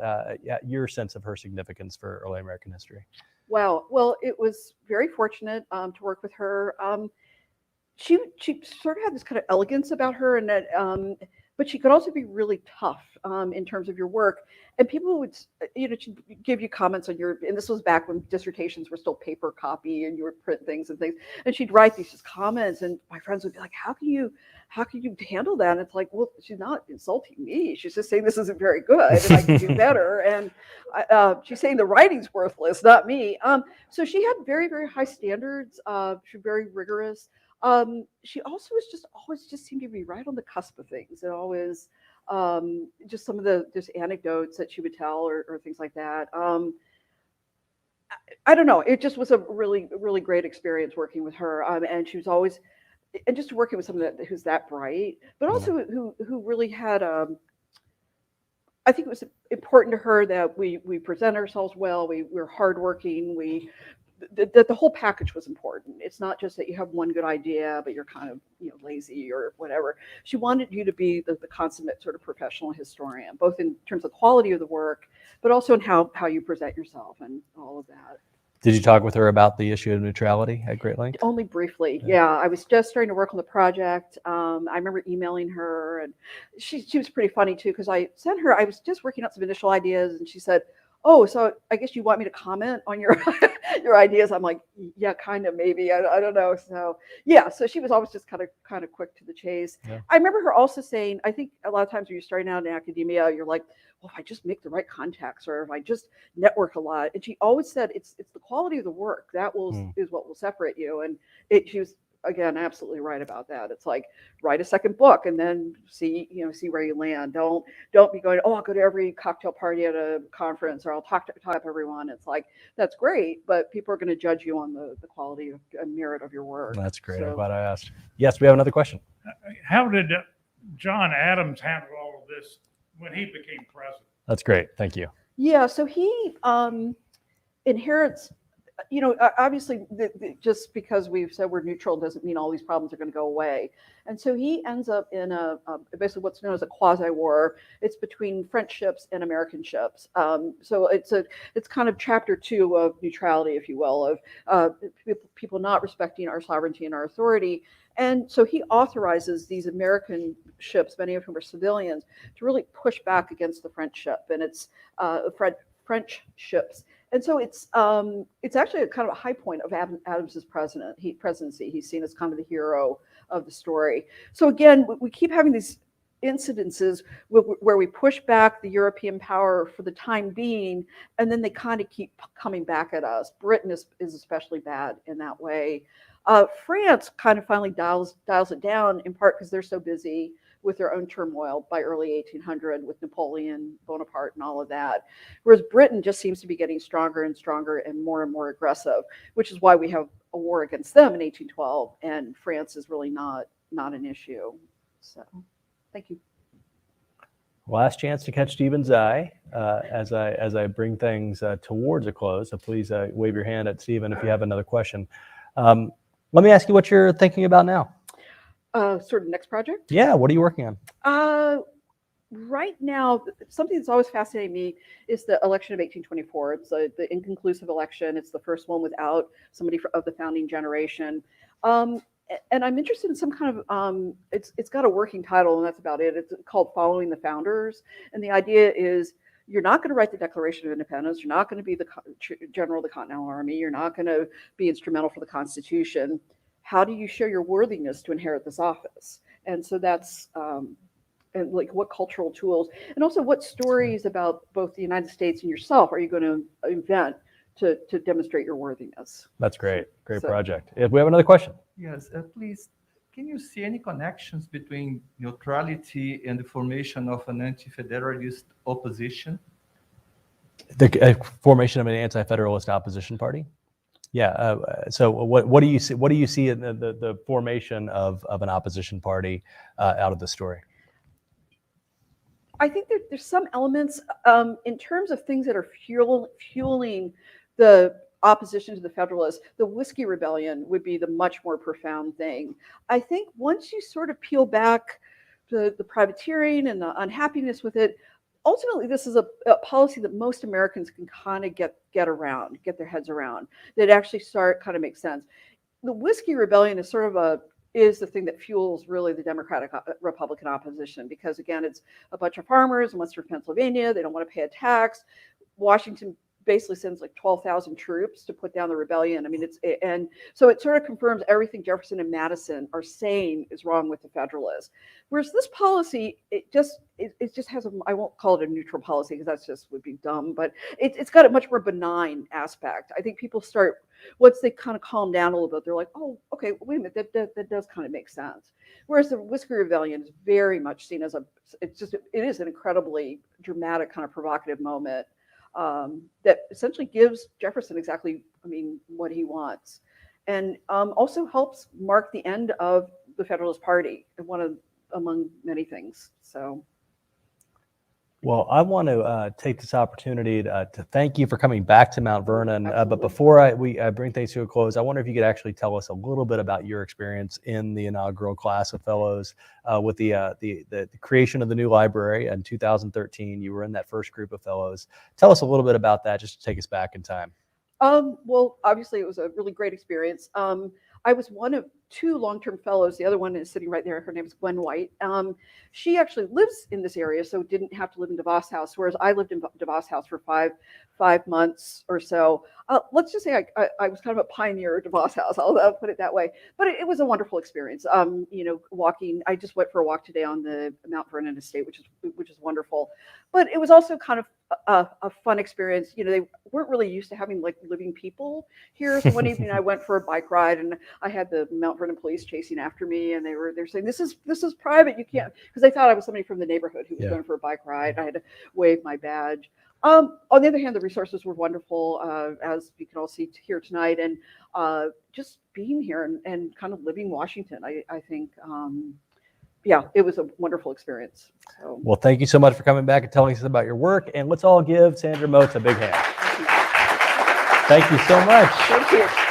your sense of her significance for early American history? Wow. Well, it was very fortunate to work with her. She sort of had this kind of elegance about her, and that, but she could also be really tough in terms of your work. And people would, she'd give you comments on and this was back when dissertations were still paper copy and you would print things and things. And she'd write these just comments, and my friends would be like, how can you handle that? And it's like, well, she's not insulting me. She's just saying this isn't very good and I can do better. And she's saying the writing's worthless, not me. So she had very, very high standards. She was very rigorous. She also always seemed to be right on the cusp of things, and always just some of the anecdotes that she would tell or things like that. I don't know. It just was a really, really great experience working with her. And she was always, and just working with someone who's that bright, but also who really had, I think it was important to her that we present ourselves well, we're hardworking, that the whole package was important. It's not just that you have one good idea, but you're kind of lazy or whatever. She wanted you to be the consummate sort of professional historian, both in terms of quality of the work, but also in how you present yourself and all of that. Did you talk with her about the issue of neutrality at great length? Only briefly. Yeah. Yeah, I was just starting to work on the project. I remember emailing her, and she was pretty funny too, because I sent her. I was just working out some initial ideas, and she said, "Oh, so I guess you want me to comment on your your ideas?" I'm like, "Yeah, kind of, maybe. I don't know." So yeah, so she was always just kind of quick to the chase. Yeah. I remember her also saying, I think a lot of times when you're starting out in academia, you're like, well, if I just make the right contacts, or if I just network a lot. And she always said it's the quality of the work that is what will separate you. And she was, again, absolutely right about that. It's like, write a second book and then see where you land. Don't be going, oh, I'll go to every cocktail party at a conference, or I'll talk to everyone. It's like, that's great, but people are going to judge you on the quality and merit of your work. That's great. I'm So, glad I asked. Yes, we have another question. How did John Adams handle all of this when he became president? That's great. Thank you. yeah, so he inherits, obviously, just because we've said we're neutral doesn't mean all these problems are going to go away. And so he ends up in basically what's known as a quasi-war. It's between French ships and American ships. So it's kind of chapter 2 of neutrality, if you will, of people not respecting our sovereignty and our authority. And so he authorizes these American ships, many of whom are civilians, to really push back against the French ship, and it's French ships. And so it's actually a kind of a high point of Adams's presidency. He's seen as kind of the hero of the story. So again, we keep having these incidences where we push back the European power for the time being, and then they kind of keep coming back at us. Britain is especially bad in that way. France kind of finally dials it down, in part because they're so busy with their own turmoil by early 1800 with Napoleon Bonaparte and all of that. Whereas Britain just seems to be getting stronger and stronger and more aggressive, which is why we have a war against them in 1812, and France is really not an issue. So, thank you. Last chance to catch Stephen's eye as I bring things towards a close. So please wave your hand at Stephen if you have another question. Let me ask you what you're thinking about now. Sort of next project? Yeah, what are you working on? Right now, something that's always fascinated me is the election of 1824. It's the inconclusive election. It's the first one without somebody of the founding generation. And I'm interested in some kind of, it's got a working title, and that's about it. It's called Following the Founders. And the idea is, you're not going to write the Declaration of Independence. You're not going to be the general of the Continental Army. You're not going to be instrumental for the Constitution. How do you show your worthiness to inherit this office? And so that's, and like what cultural tools, and also what stories about both the United States and yourself are you going to invent to demonstrate your worthiness? That's great. Great project. If we have another question. Yes, please. Can you see any connections between neutrality and the formation of an anti-federalist opposition? The formation of an anti-federalist opposition party? Yeah. So what do you see? What do you see in the formation of an opposition party out of the story? I think there's some elements in terms of things that are fueling the opposition to the Federalists. The Whiskey Rebellion would be the much more profound thing. I think once you sort of peel back the privateering and the unhappiness with it, ultimately this is a policy that most Americans can kind of get their heads around, that actually start kind of make sense. The Whiskey Rebellion is sort of is the thing that fuels really the Democratic Republican opposition, because again, it's a bunch of farmers in Western Pennsylvania. They don't want to pay a tax. Washington basically sends like 12,000 troops to put down the rebellion. I mean, and so it sort of confirms everything Jefferson and Madison are saying is wrong with the Federalists. Whereas this policy, it just has I won't call it a neutral policy because that's just would be dumb, but it's got a much more benign aspect. I think people start, once they kind of calm down a little bit, they're like, oh, okay, wait a minute, that does kind of make sense. Whereas the Whiskey Rebellion is very much seen as it is an incredibly dramatic kind of provocative moment. That essentially gives Jefferson exactly, what he wants, and also helps mark the end of the Federalist Party, among many things. So, well, I want to take this opportunity to thank you for coming back to Mount Vernon. But before I bring things to a close, I wonder if you could actually tell us a little bit about your experience in the inaugural class of fellows with the creation of the new library in 2013. You were in that first group of fellows. Tell us a little bit about that, just to take us back in time. Well, obviously, it was a really great experience. I was one of 2 long-term fellows. The other one is sitting right there. Her name is Gwen White. She actually lives in this area, so didn't have to live in DeVos House, whereas I lived in DeVos House for five months or so. Let's just say I was kind of a pioneer at DeVos House. I'll put it that way. But it was a wonderful experience. Walking. I just went for a walk today on the Mount Vernon estate, which is wonderful. But it was also kind of a fun experience. They weren't really used to having like living people here. So one evening I went for a bike ride, and I had the Mount Vernon police chasing after me, and they're saying, this is private, you can't, because they thought I was somebody from the neighborhood who was going for a bike ride. I had to wave my badge. On the other hand, the resources were wonderful, as you can all see here tonight, and just being here and kind of living Washington, I think, it was a wonderful experience. So. Well, thank you so much for coming back and telling us about your work, and let's all give Sandra Moats a big hand. Thank you. Thank you so much. Thank you.